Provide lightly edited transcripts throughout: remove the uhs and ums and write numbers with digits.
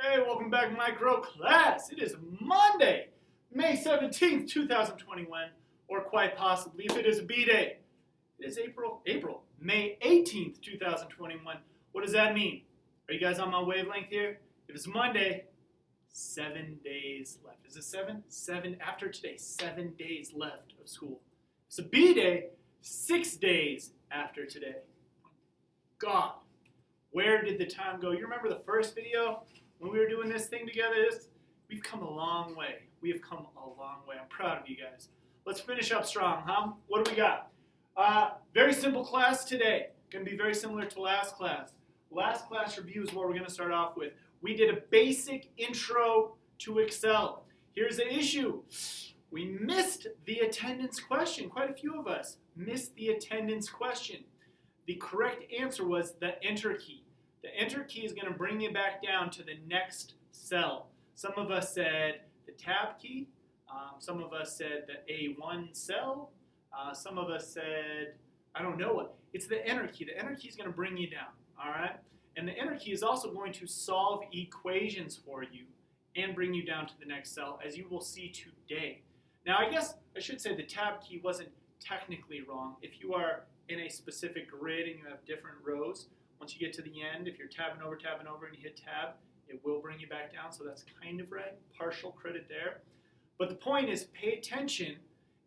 Hey, welcome back, micro class. It is Monday, May 17th, 2021, or quite possibly, if it is a B day, it is May 18th, 2021. What does that mean? Are you guys on my wavelength here? If it's Monday, 7 days left. Is it seven? After today, 7 days left of school. If it's a B day, 6 days after today. God, where did the time go? You remember the first video? When we were doing this thing together, we've come a long way. We have come a long way. I'm proud of you guys. Let's finish up strong, huh? What do we got? Very simple class today. Going to be very similar to last class. Last class review is what we're going to start off with. We did a basic intro to Excel. Here's the issue. We missed the attendance question. Quite a few of us missed the attendance question. The correct answer was the Enter key. The Enter key is going to bring you back down to the next cell. Some of us said the Tab key. Some of us said the A1 cell. Some of us said, I don't know what. It's the Enter key. The Enter key is going to bring you down, all right? And the Enter key is also going to solve equations for you and bring you down to the next cell, as you will see today. Now, I guess I should say the Tab key wasn't technically wrong. If you are in a specific grid and you have different rows, once you get to the end, if you're tabbing over, and you hit tab, it will bring you back down. So that's kind of right. Partial credit there. But the point is, pay attention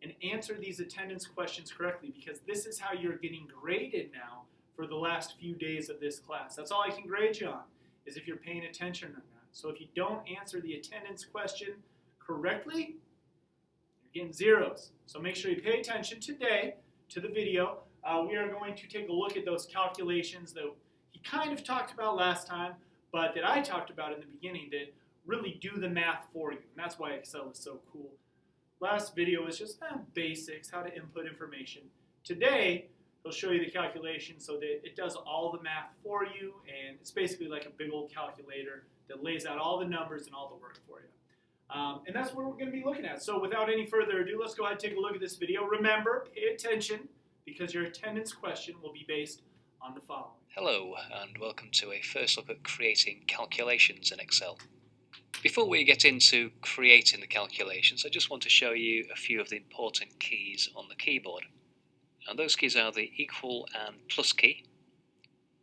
and answer these attendance questions correctly, because this is how you're getting graded now for the last few days of this class. That's all I can grade you on, is if you're paying attention or not. So if you don't answer the attendance question correctly, you're getting zeros. So make sure you pay attention today to the video. We are going to take a look at those calculations that he kind of talked about last time, but that I talked about in the beginning that really do the math for you. And that's why Excel is so cool. Last video was just basics, how to input information. Today, he'll show you the calculation so that it does all the math for you, and it's basically like a big old calculator that lays out all the numbers and all the work for you. And that's what we're going to be looking at. So without any further ado, let's go ahead and take a look at this video. Remember, pay attention, because your attendance question will be based on the following. Hello, and welcome to a first look at creating calculations in Excel. Before we get into creating the calculations, I just want to show you a few of the important keys on the keyboard. And those keys are the equal and plus key,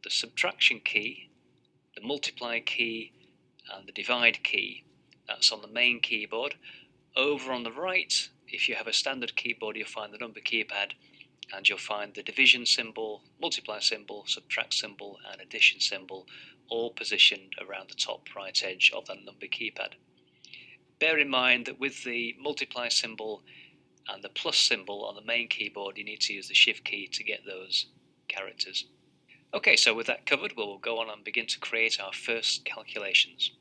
the subtraction key, the multiply key, and the divide key. That's on the main keyboard. Over on the right, if you have a standard keyboard, you'll find the number keypad, and you'll find the division symbol, multiply symbol, subtract symbol, and addition symbol, all positioned around the top right edge of that number keypad. Bear in mind that with the multiply symbol and the plus symbol on the main keyboard, you need to use the shift key to get those characters. Okay, so with that covered, we'll go on and begin to create our first calculations.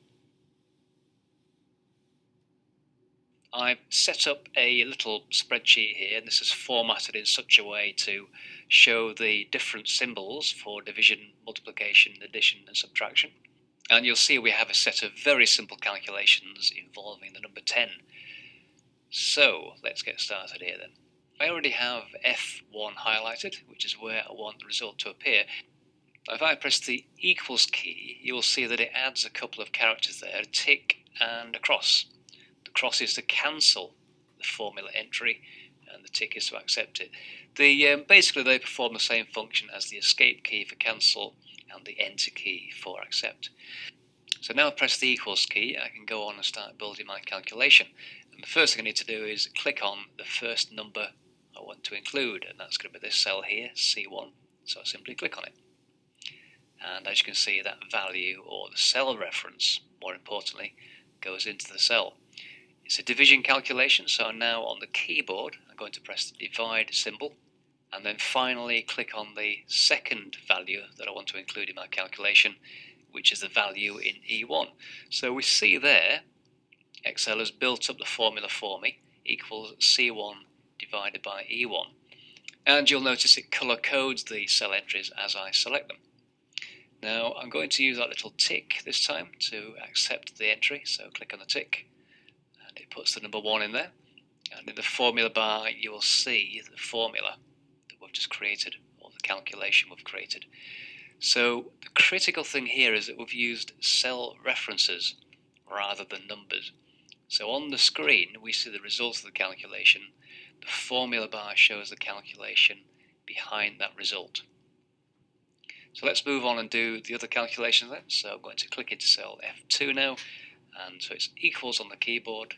I've set up a little spreadsheet here, and this is formatted in such a way to show the different symbols for division, multiplication, addition and subtraction. And you'll see we have a set of very simple calculations involving the number 10. So let's get started here then. I already have F1 highlighted, which is where I want the result to appear. If I press the equals key, you will see that it adds a couple of characters there, a tick and a cross. The cross is to cancel the formula entry, and the tick is to accept it. Basically, they perform the same function as the escape key for cancel and the enter key for accept. So now I press the equals key, I can go on and start building my calculation. And the first thing I need to do is click on the first number I want to include, and that's going to be this cell here, C1. So I simply click on it. And as you can see, that value, or the cell reference, more importantly, goes into the cell. It's a division calculation, so now on the keyboard I'm going to press the divide symbol, and then finally click on the second value that I want to include in my calculation, which is the value in E1. So we see there, Excel has built up the formula for me, equals C1 divided by E1. And you'll notice it colour codes the cell entries as I select them. Now I'm going to use that little tick this time to accept the entry, so click on the tick. It puts the number 1 in there, and in the formula bar you will see the formula that we've just created, or the calculation we've created. So the critical thing here is that we've used cell references rather than numbers. So on the screen we see the results of the calculation. The formula bar shows the calculation behind that result. So let's move on and do the other calculations then. So I'm going to click into cell F2 now, and so it's equals on the keyboard.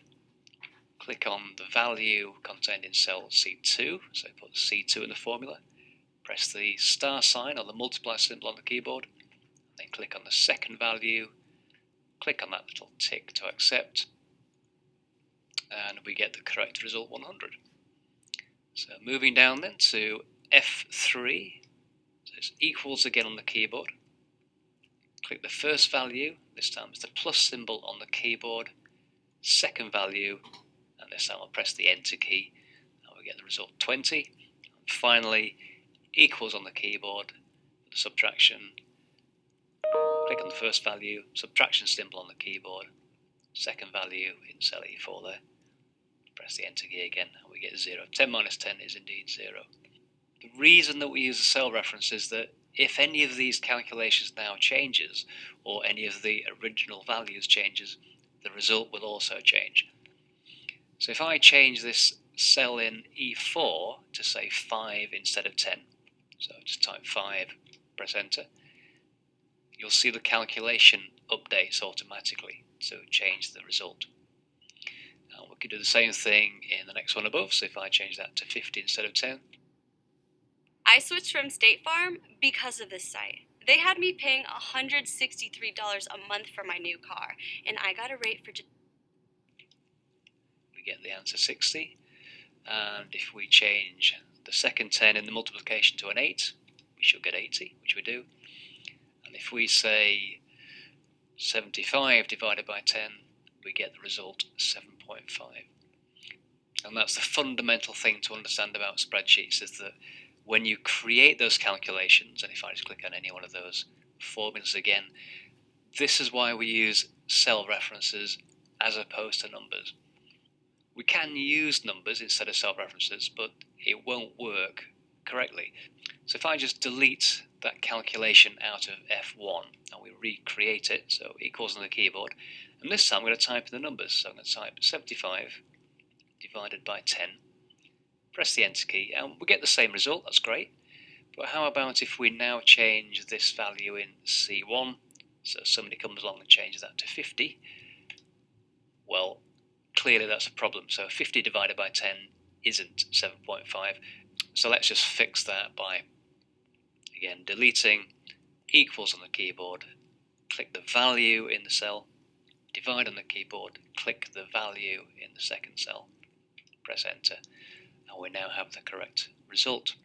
Click on the value contained in cell C2, so put C2 in the formula. Press the star sign or the multiply symbol on the keyboard, then click on the second value, click on that little tick to accept, and we get the correct result 100. So moving down then to F3, so it's equals again on the keyboard. Click the first value, this time it's the plus symbol on the keyboard, second value, and this time I'll press the enter key, and we get the result 20. And finally, equals on the keyboard, the subtraction, click on the first value, subtraction symbol on the keyboard, second value in cell E4 there, press the enter key again, and we get 0. 10 minus 10 is indeed 0. The reason that we use the cell reference is that if any of these calculations now changes, or any of the original values changes, the result will also change. So if I change this cell in E4 to say 5 instead of 10, so just type 5, press enter, you'll see the calculation updates automatically to change the result. Now we can do the same thing in the next one above, so if I change that to 50 instead of 10. I switched from State Farm because of this site. They had me paying $163 a month for my new car, and I got a rate for we get the answer 60, and if we change the second 10 in the multiplication to an 8, we should get 80, which we do. And if we say 75 divided by 10, we get the result 7.5. And that's the fundamental thing to understand about spreadsheets, is that when you create those calculations, and if I just click on any one of those formulas again, this is why we use cell references as opposed to numbers. We can use numbers instead of cell references, but it won't work correctly. So if I just delete that calculation out of F1 and we recreate it, so equals on the keyboard, and this time I'm going to type in the numbers. So I'm going to type 75 divided by 10, press the enter key, and we get the same result. That's great. But how about if we now change this value in C1, so somebody comes along and changes that to 50? Well, clearly that's a problem. So 50 divided by 10 isn't 7.5. So let's just fix that by, again, deleting equals on the keyboard, click the value in the cell, divide on the keyboard, click the value in the second cell, press enter, and we now have the correct result.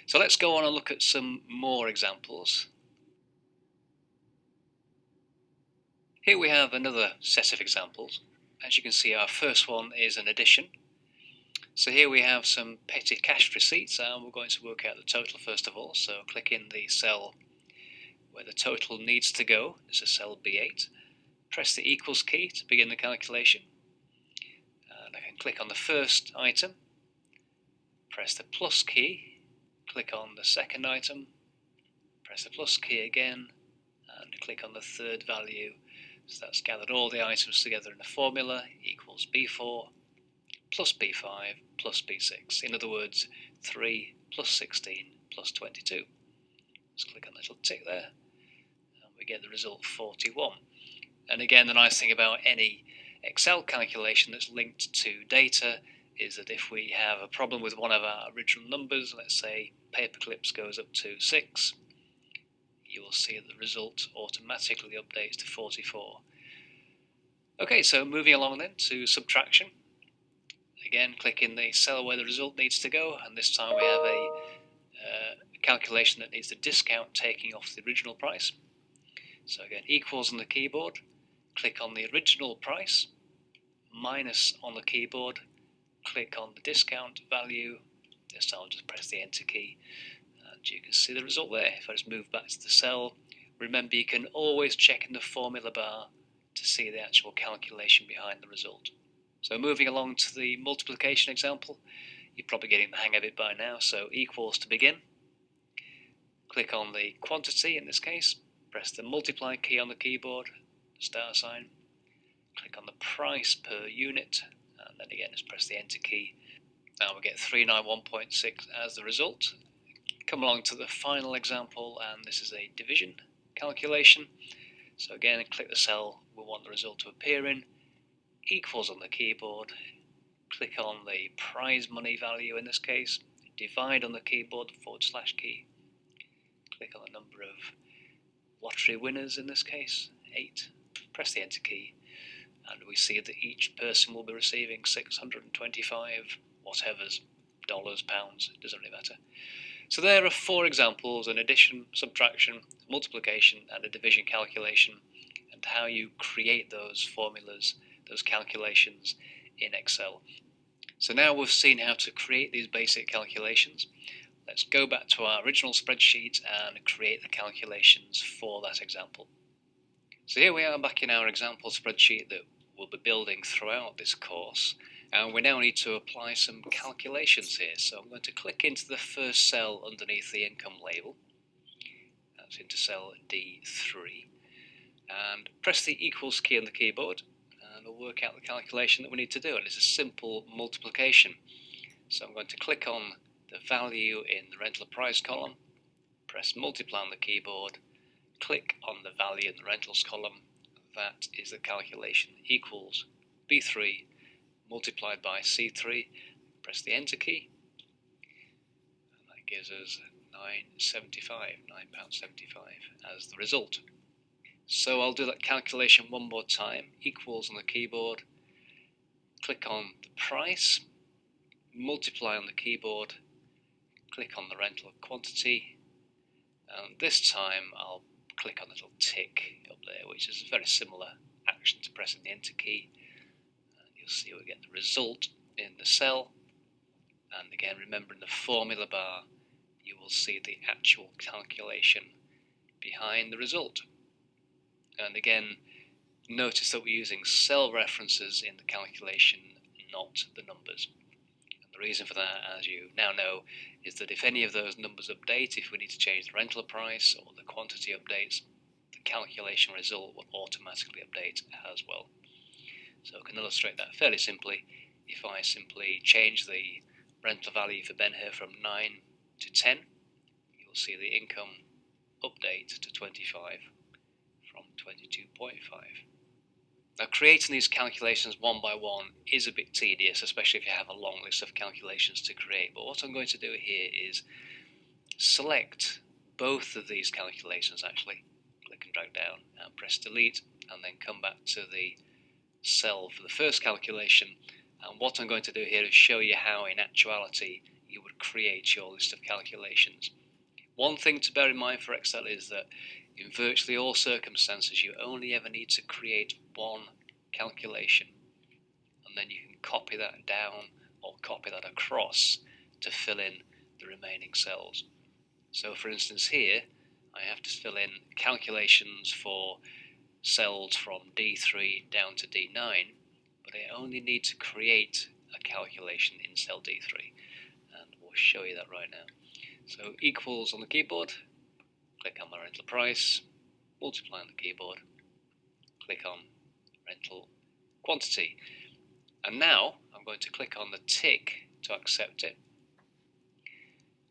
So let's go on and look at some more examples. Here we have another set of examples. As you can see, our first one is an addition. So here we have some petty cash receipts, and we're going to work out the total first of all. So click in the cell where the total needs to go. This is cell B8. Press the equals key to begin the calculation. And I can click on the first item, press the plus key, click on the second item, press the plus key again, and click on the third value. So that's gathered all the items together in a formula, equals B4 plus B5 plus B6. In other words, 3 plus 16 plus 22. Let's click on the little tick there, and we get the result 41. And again, the nice thing about any Excel calculation that's linked to data is that if we have a problem with one of our original numbers, let's say paperclips goes up to 6, you will see that the result automatically updates to 44. Okay, so moving along then to subtraction. Again, click in the cell where the result needs to go, and this time we have a calculation that needs to discount taking off the original price. So again, equals on the keyboard, click on the original price, minus on the keyboard, click on the discount value. This time I'll just press the enter key, and you can see the result there. If I just move back to the cell, remember you can always check in the formula bar to see the actual calculation behind the result. So moving along to the multiplication example, you're probably getting the hang of it by now. So equals to begin. click on the quantity in this case, press the multiply key on the keyboard, star sign, click on the price per unit, and then again just press the enter key. Now we get 391.6 as the result. Come along to the final example, and this is a division calculation. So again, click the cell we want the result to appear in, equals on the keyboard, click on the prize money value in this case, divide on the keyboard, / key, click on the number of lottery winners in this case, 8, press the enter key, and we see that each person will be receiving 625 whatever's, dollars, pounds, it doesn't really matter. So there are 4 examples: an addition, subtraction, multiplication and a division calculation, and how you create those formulas, those calculations in Excel. So now we've seen how to create these basic calculations. Let's go back to our original spreadsheet and create the calculations for that example. So here we are back in our example spreadsheet that we'll be building throughout this course, and we now need to apply some calculations here. So I'm going to click into the first cell underneath the income label, that's into cell D3, and press the equals key on the keyboard, and we'll work out the calculation that we need to do, and it's a simple multiplication. So I'm going to click on the value in the rental price column, press multiply on the keyboard, click on the value in the rentals column, that is the calculation, equals B3 multiplied by C3, press the enter key, and that gives us £9.75 as the result. So I'll do that calculation one more time, equals on the keyboard, click on the price, multiply on the keyboard, click on the rental quantity, and this time I'll click on the little tick up there, which is a very similar action to pressing the enter key, and you'll see we get the result in the cell. And again, remembering the formula bar, you will see the actual calculation behind the result. And again, notice that we're using cell references in the calculation, not the numbers. And the reason for that, as you now know, is that if any of those numbers update, if we need to change the rental price or the quantity updates, the calculation result will automatically update as well. So I can illustrate that fairly simply. If I simply change the rental value for Ben here from 9 to 10, you'll see the income update to 25 from 22.5. Now, creating these calculations one by one is a bit tedious, especially if you have a long list of calculations to create. But what I'm going to do here is select both of these calculations, actually. Click and drag down and press delete, and then come back to the cell for the first calculation. And what I'm going to do here is show you how, in actuality, you would create your list of calculations. One thing to bear in mind for Excel is that in virtually all circumstances, you only ever need to create one calculation, and then you can copy that down or copy that across to fill in the remaining cells. So for instance here, I have to fill in calculations for cells from D3 down to D9, but I only need to create a calculation in cell D3, and we'll show you that right now. So equals on the keyboard, click on my rental price, multiply on the keyboard, click on rental quantity, and now I'm going to click on the tick to accept it,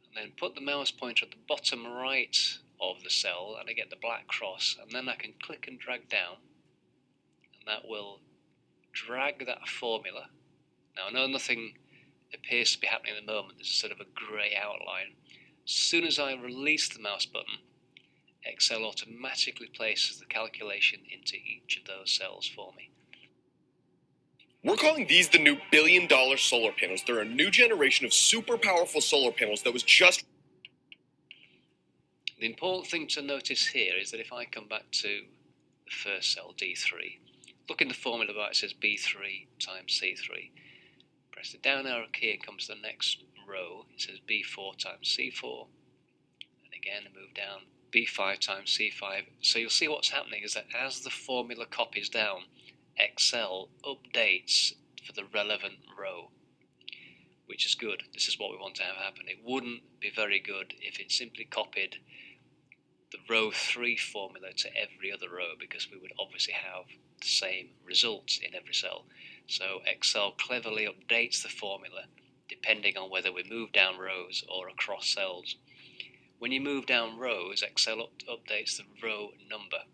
and then put the mouse pointer at the bottom right of the cell, and I get the black cross, and then I can click and drag down, and that will drag that formula. Now I know nothing appears to be happening at the moment, there's a sort of a grey outline. As soon as I release the mouse button, Excel automatically places the calculation into each of those cells for me. We're calling these the new billion-dollar solar panels. They're a new generation of super powerful solar panels that was just... The important thing to notice here is that if I come back to the first cell, D3, look in the formula bar, it says B3 times C3. Press the down arrow key and come to the next row, it says B4 times C4. And again, move down, B5 times C5. So you'll see what's happening is that as the formula copies down, Excel updates for the relevant row, which is good. This is what we want to have happen. It wouldn't be very good if it simply copied the row 3 formula to every other row, because we would obviously have the same results in every cell. So Excel cleverly updates the formula depending on whether we move down rows or across cells. When you move down rows, Excel updates the row number.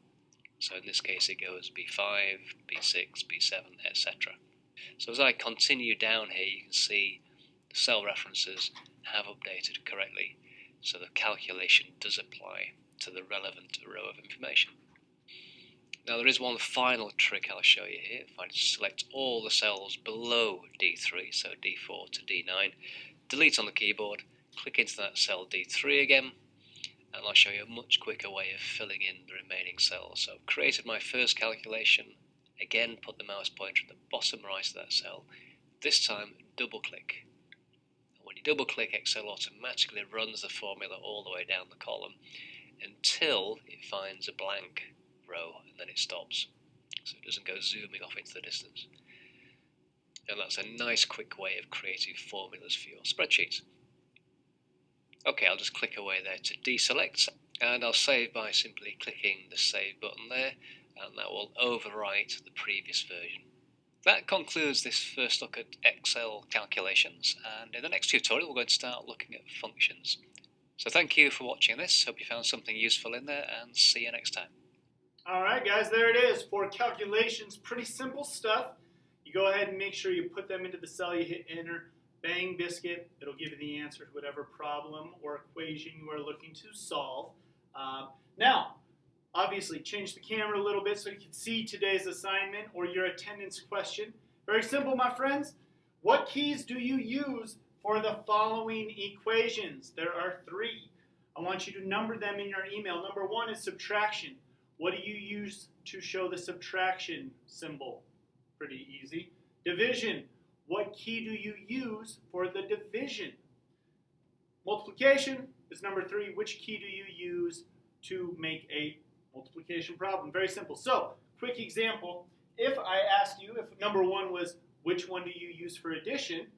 So in this case it goes B5, B6, B7, etc. So as I continue down here, you can see the cell references have updated correctly, so the calculation does apply to the relevant row of information. Now there is one final trick I'll show you here. If I select all the cells below D3, so D4 to D9, delete on the keyboard, click into that cell D3 again, and I'll show you a much quicker way of filling in the remaining cells. So I've created my first calculation, again put the mouse pointer at the bottom right of that cell, this time double click. When you double click, Excel automatically runs the formula all the way down the column until it finds a blank row, and then it stops, so it doesn't go zooming off into the distance. And that's a nice quick way of creating formulas for your spreadsheets. Okay, I'll just click away there to deselect, and I'll save by simply clicking the save button there, and that will overwrite the previous version. That concludes this first look at Excel calculations, and in the next tutorial we're going to start looking at functions. So thank you for watching this, hope you found something useful in there, and see you next time. Alright guys, there it is. For calculations, pretty simple stuff. You go ahead and make sure you put them into the cell, you hit enter, bang biscuit, it'll give you the answer to whatever problem or equation you are looking to solve. Now, obviously change the camera a little bit so you can see today's assignment or your attendance question. Very simple, my friends. What keys do you use for the following equations? There are 3. I want you to number them in your email. Number 1 is subtraction. What do you use to show the subtraction symbol? Pretty easy. Division. What key do you use for the division? Multiplication is number 3. Which key do you use to make a multiplication problem? Very simple. So, quick example. If I asked you, if number 1 was, which one do you use for addition?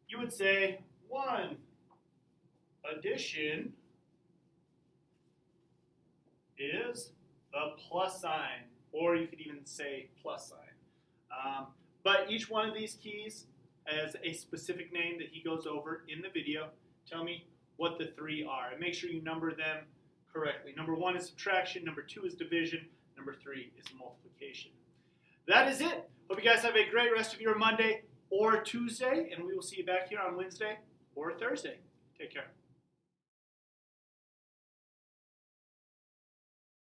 You would say, 1. Addition is the plus sign, or you could even say plus sign. But each one of these keys has a specific name that he goes over in the video. Tell me what the 3 are, and make sure you number them correctly. Number 1 is subtraction, number 2 is division, number 3 is multiplication. That is it. Hope you guys have a great rest of your Monday or Tuesday, and we will see you back here on Wednesday or Thursday. Take care.